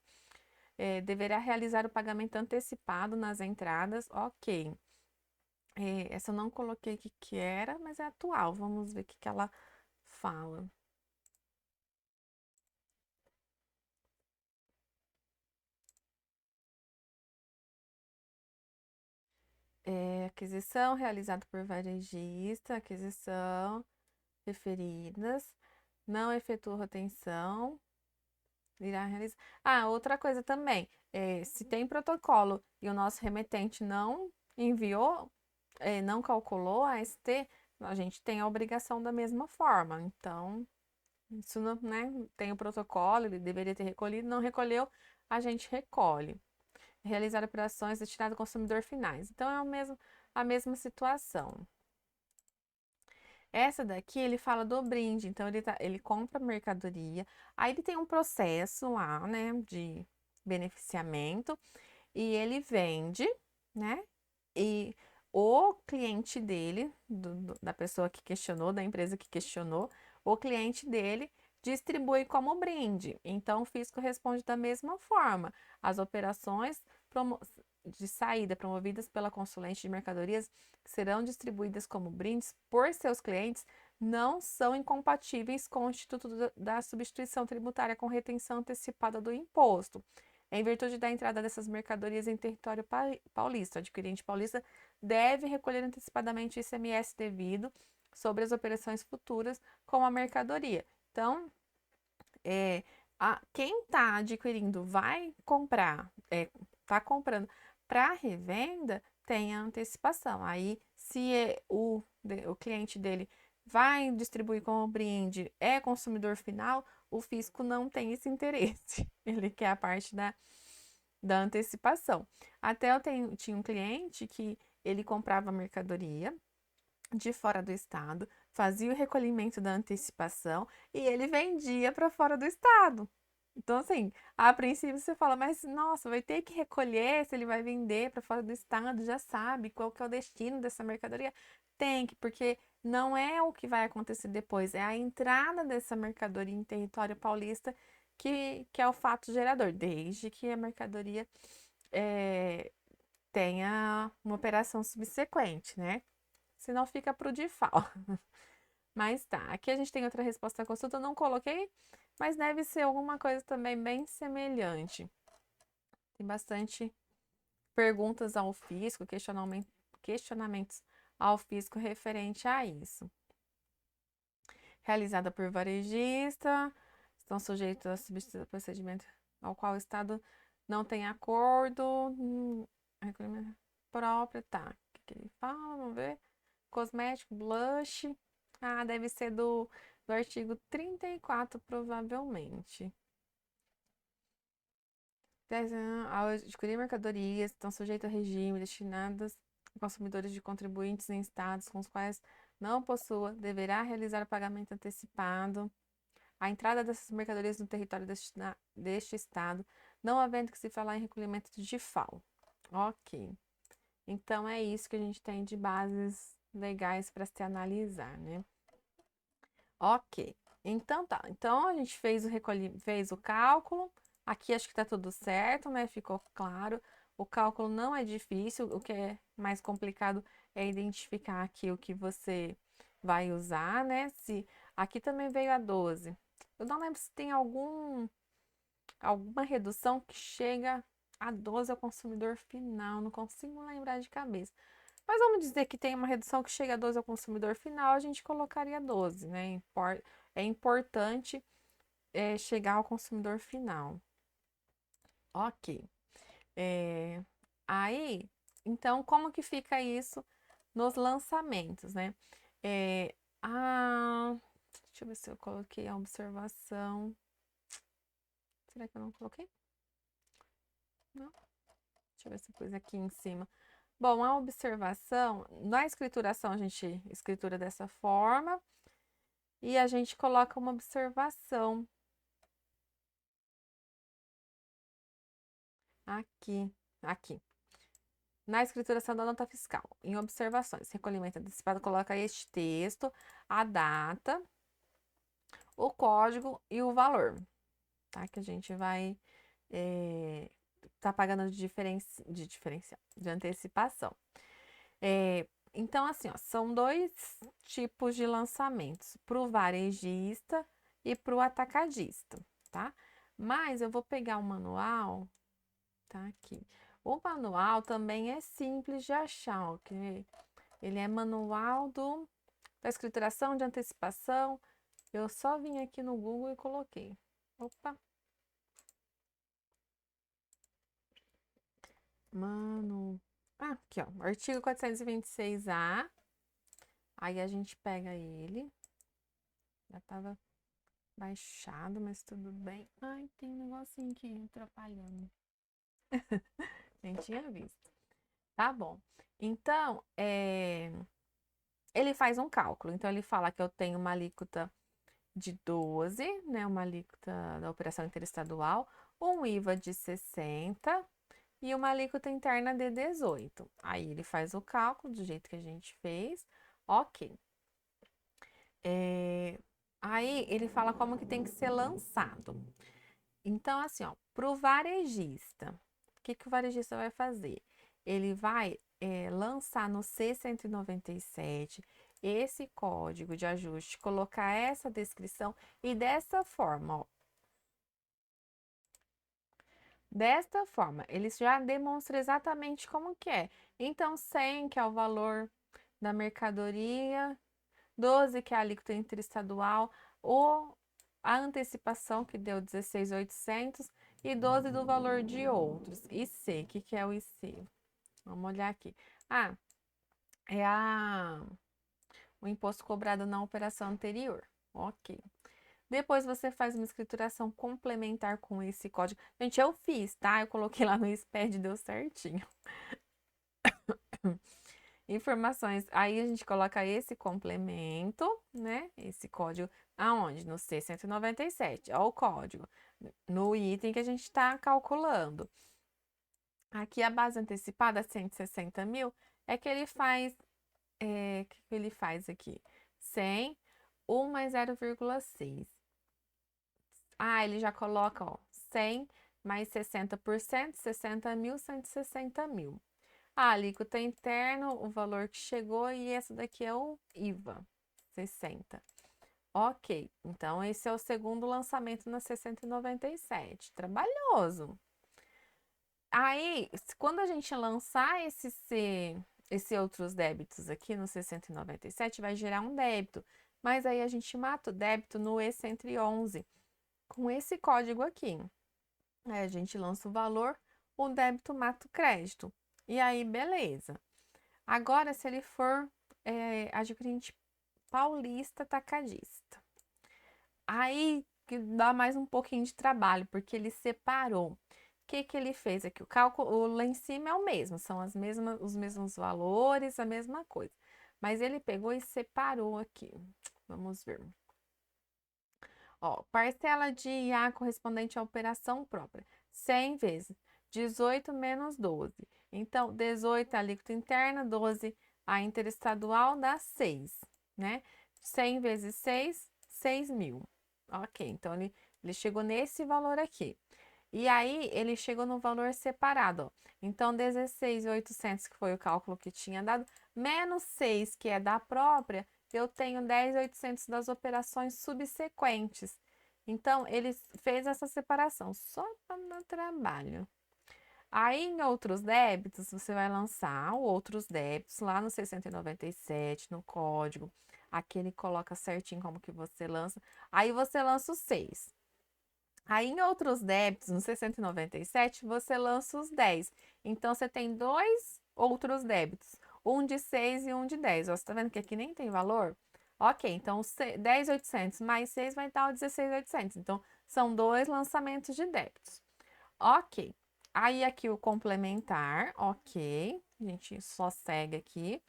Deverá realizar o pagamento antecipado nas entradas. Ok. Essa eu não coloquei o que, que era, mas é atual. Vamos ver o que, que ela fala. Aquisição realizada por varejista, aquisição referidas, não efetua retenção, irá realizar. Ah, outra coisa também, se tem protocolo e o nosso remetente não enviou, não calculou a ST, a gente tem a obrigação da mesma forma. Então, isso não, né, tem o protocolo, ele deveria ter recolhido, não recolheu, a gente recolhe. Realizar operações destinadas ao consumidor finais. Então, é a mesma situação. Essa daqui ele fala do brinde, então ele compra mercadoria, aí ele tem um processo lá, né, de beneficiamento e ele vende, né? E o cliente dele, da pessoa que questionou, da empresa que questionou, o cliente dele distribui como brinde. Então, o fisco responde da mesma forma. As operações de saída promovidas pela consulente de mercadorias que serão distribuídas como brindes por seus clientes não são incompatíveis com o Instituto da Substituição Tributária com retenção antecipada do imposto. Em virtude da entrada dessas mercadorias em território paulista, o adquirente paulista deve recolher antecipadamente o ICMS devido sobre as operações futuras com a mercadoria. Então, é, quem está adquirindo vai comprar, está comprando para revenda, tem a antecipação. Aí, se o cliente dele vai distribuir como brinde, é consumidor final, o fisco não tem esse interesse. Ele quer a parte da antecipação. Até tinha um cliente que ele comprava mercadoria de fora do estado, fazia o recolhimento da antecipação e ele vendia para fora do estado. Então, assim, a princípio você fala, mas nossa, vai ter que recolher se ele vai vender para fora do estado, já sabe qual que é o destino dessa mercadoria? Tem que, porque não é o que vai acontecer depois, é a entrada dessa mercadoria em território paulista que é o fato gerador, desde que a mercadoria é, tenha uma operação subsequente, né? Senão fica pro default. Mas tá, aqui a gente tem outra resposta à consulta, eu não coloquei, mas deve ser alguma coisa também bem semelhante. Tem bastante perguntas ao fisco, questionamentos ao fisco referente a isso. Realizada por varejista, estão sujeitos a substituir procedimento ao qual o Estado não tem acordo, recolhimento próprio, tá. O que ele fala? Vamos ver. Cosmético, blush. Ah, deve ser do artigo 34, provavelmente. Ao adquirir mercadorias, estão sujeitas a regime destinadas a consumidores de contribuintes em estados com os quais não possua, deverá realizar pagamento antecipado. A entrada dessas mercadorias no território deste estado, não havendo que se falar em recolhimento de FAO. Ok. Então, é isso que a gente tem de bases legais para se analisar, né? Ok. Então, tá. Então, a gente fez o cálculo. Aqui acho que tá tudo certo, né? Ficou claro. O cálculo não é difícil. O que é mais complicado é identificar aqui o que você vai usar, né? Aqui também veio a 12. Eu não lembro se tem alguma redução que chega a 12 ao consumidor final. Não consigo lembrar de cabeça. Mas vamos dizer que tem uma redução que chega a 12 ao consumidor final, a gente colocaria 12, né? É importante chegar ao consumidor final. Ok. É, aí, então, como que fica isso nos lançamentos, né? É, deixa eu ver se eu coloquei a observação. Será que eu não coloquei? Não. Deixa eu ver se eu pus aqui em cima. Bom, a observação, na escrituração a gente escritura dessa forma e a gente coloca uma observação aqui. Na escrituração da nota fiscal, em observações, recolhimento antecipado, coloca este texto, a data, o código e o valor, tá? Que a gente vai tá pagando de antecipação. Então, assim, ó, são dois tipos de lançamentos, para o varejista e para o atacadista, tá? Mas eu vou pegar o manual, tá aqui. O manual também é simples de achar, ok? Ele é manual da escrituração de antecipação. Eu só vim aqui no Google e coloquei. Opa! Mano. Aqui, ó. Artigo 426-A. Aí a gente pega ele. Já tava baixado, mas tudo bem. Ai, tem um negocinho aqui atrapalhando. Nem tinha visto. Tá bom. Então, ele faz um cálculo. Então, ele fala que eu tenho uma alíquota de 12, né? Uma alíquota da operação interestadual, um IVA de 60 e uma alíquota interna de 18. Aí ele faz o cálculo do jeito que a gente fez. Ok. Aí ele fala como que tem que ser lançado. Então, assim, ó, para o varejista, o que o varejista vai fazer? Ele vai lançar no C197 esse código de ajuste, colocar essa descrição e dessa forma, ó, Desta forma, ele já demonstra exatamente como que é. Então, 100, que é o valor da mercadoria, 12, que é a alíquota interestadual, ou a antecipação, que deu 16.800, e 12 do valor de outros. IC, o que é o IC? Vamos olhar aqui. Ah, é o imposto cobrado na operação anterior. Ok. Depois você faz uma escrituração complementar com esse código. Gente, eu fiz, tá? Eu coloquei lá no SPED e deu certinho. Informações. Aí a gente coloca esse complemento, né? Esse código. Aonde? No C197. Ó, o código. No item que a gente está calculando. Aqui a base antecipada, 160 mil, é que ele faz. Que ele faz aqui? 100, 1 mais 0,6. Ah, ele já coloca, ó, 100 mais 60%, 60 mil, 160 mil. A alíquota interna, o valor que chegou, e esse daqui é o IVA, 60. Ok, então esse é o segundo lançamento na 697. Trabalhoso. Aí, quando a gente lançar esse outros débitos aqui no 697, vai gerar um débito. Mas aí a gente mata o débito no E111 com esse código aqui. Aí a gente lança o valor, o débito mata o crédito. E aí, beleza. Agora, se ele for adquirente paulista atacadista, aí que dá mais um pouquinho de trabalho, porque ele separou. O que que ele fez aqui? O cálculo lá em cima é o mesmo, são os mesmos valores, a mesma coisa. Mas ele pegou e separou aqui. Vamos ver. Ó, parcela de IA correspondente à operação própria, 100 vezes 18 menos 12. Então, 18 é a alíquota interna, 12 a interestadual dá 6, né? 100 vezes 6, 6 mil. Ok, então ele chegou nesse valor aqui. E aí, ele chegou no valor separado, ó. Então, 16.800, que foi o cálculo que tinha dado, menos 6, que é da própria, eu tenho 10.800 das operações subsequentes. Então, ele fez essa separação só para dar trabalho. Aí, em outros débitos, você vai lançar outros débitos lá no 697, no código. Aqui ele coloca certinho como que você lança. Aí, você lança os 6. Aí, em outros débitos, no 697, você lança os 10. Então, você tem dois outros débitos, um de 6 e um de 10. Ó, você tá vendo que aqui nem tem valor? Ok, então 10.800 mais 6 vai dar o 16.800. Então, são dois lançamentos de débitos. Ok. Aí, aqui o complementar, ok. A gente só segue aqui.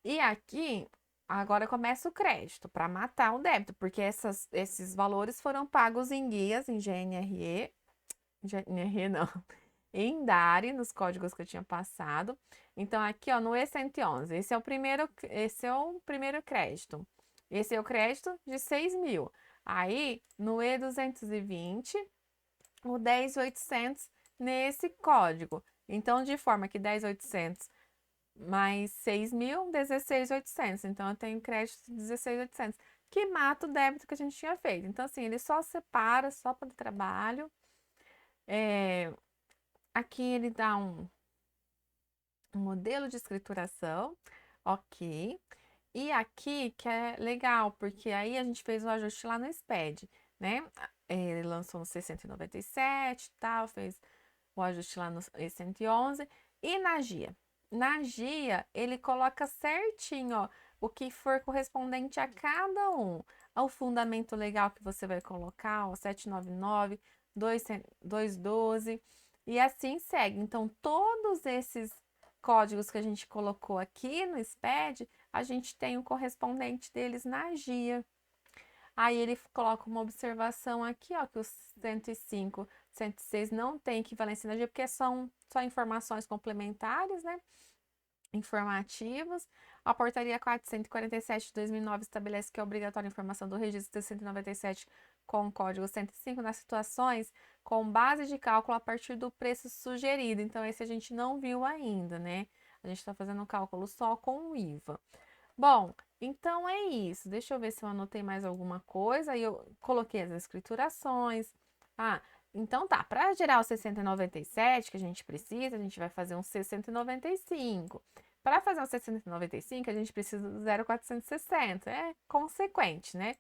E aqui, agora começa o crédito para matar o débito, porque esses valores foram pagos em guias, em GNRE não, em DARE, nos códigos que eu tinha passado. Então, aqui, ó, no E111, esse é o primeiro crédito. Esse é o crédito de 6 mil. Aí, no E220, o 10.800 nesse código. Então, de forma que 10.800 mais 6 mil, 16.800. Então, eu tenho crédito de 16.800, que mata o débito que a gente tinha feito. Então, assim, ele só separa, só para o trabalho. Aqui ele dá um modelo de escrituração, ok. E aqui, que é legal, porque aí a gente fez o ajuste lá no SPED, né? Ele lançou no 697 e tal, fez o ajuste lá no E111. E na GIA? Na GIA, ele coloca certinho, ó, o que for correspondente a cada um. Ao fundamento legal que você vai colocar, ó, 799, 212, e assim segue. Então, todos esses códigos que a gente colocou aqui no SPED, a gente tem o correspondente deles na GIA. Aí ele coloca uma observação aqui, ó, que os 105, 106 não tem equivalência na GIA, porque são só informações complementares, né? Informativos. A portaria 447 de 2009 estabelece que é obrigatória a informação do registro de 197 com o código 105 nas situações com base de cálculo a partir do preço sugerido. Então, esse a gente não viu ainda, né? A gente está fazendo o cálculo só com o IVA. Bom, então é isso. Deixa eu ver se eu anotei mais alguma coisa. Aí eu coloquei as escriturações. Ah, Então tá, para gerar o 697 que a gente precisa, a gente vai fazer um 695. Para fazer um 695, a gente precisa do 0,460. É consequente, né?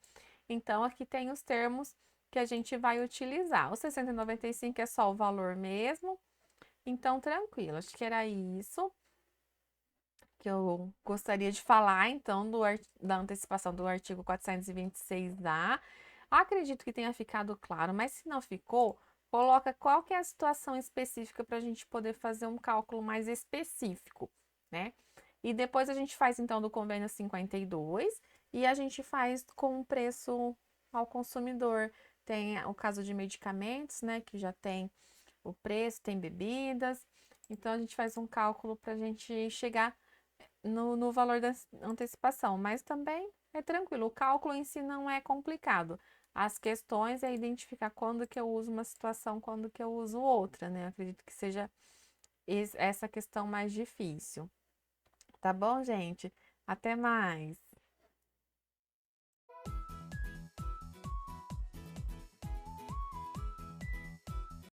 Então aqui tem os termos que a gente vai utilizar. O 695 é só o valor mesmo. Então, tranquilo, acho que era isso que eu gostaria de falar, então, da antecipação do artigo 426A. Acredito que tenha ficado claro, mas se não ficou, coloca qual que é a situação específica para a gente poder fazer um cálculo mais específico, né? E depois a gente faz, então, do convênio 52 e a gente faz com o preço ao consumidor. Tem o caso de medicamentos, né, que já tem o preço, tem bebidas. Então, a gente faz um cálculo para a gente chegar no valor da antecipação, mas também é tranquilo. O cálculo em si não é complicado. As questões é identificar quando que eu uso uma situação, quando que eu uso outra, né? Eu acredito que seja essa questão mais difícil. Tá bom, gente? Até mais.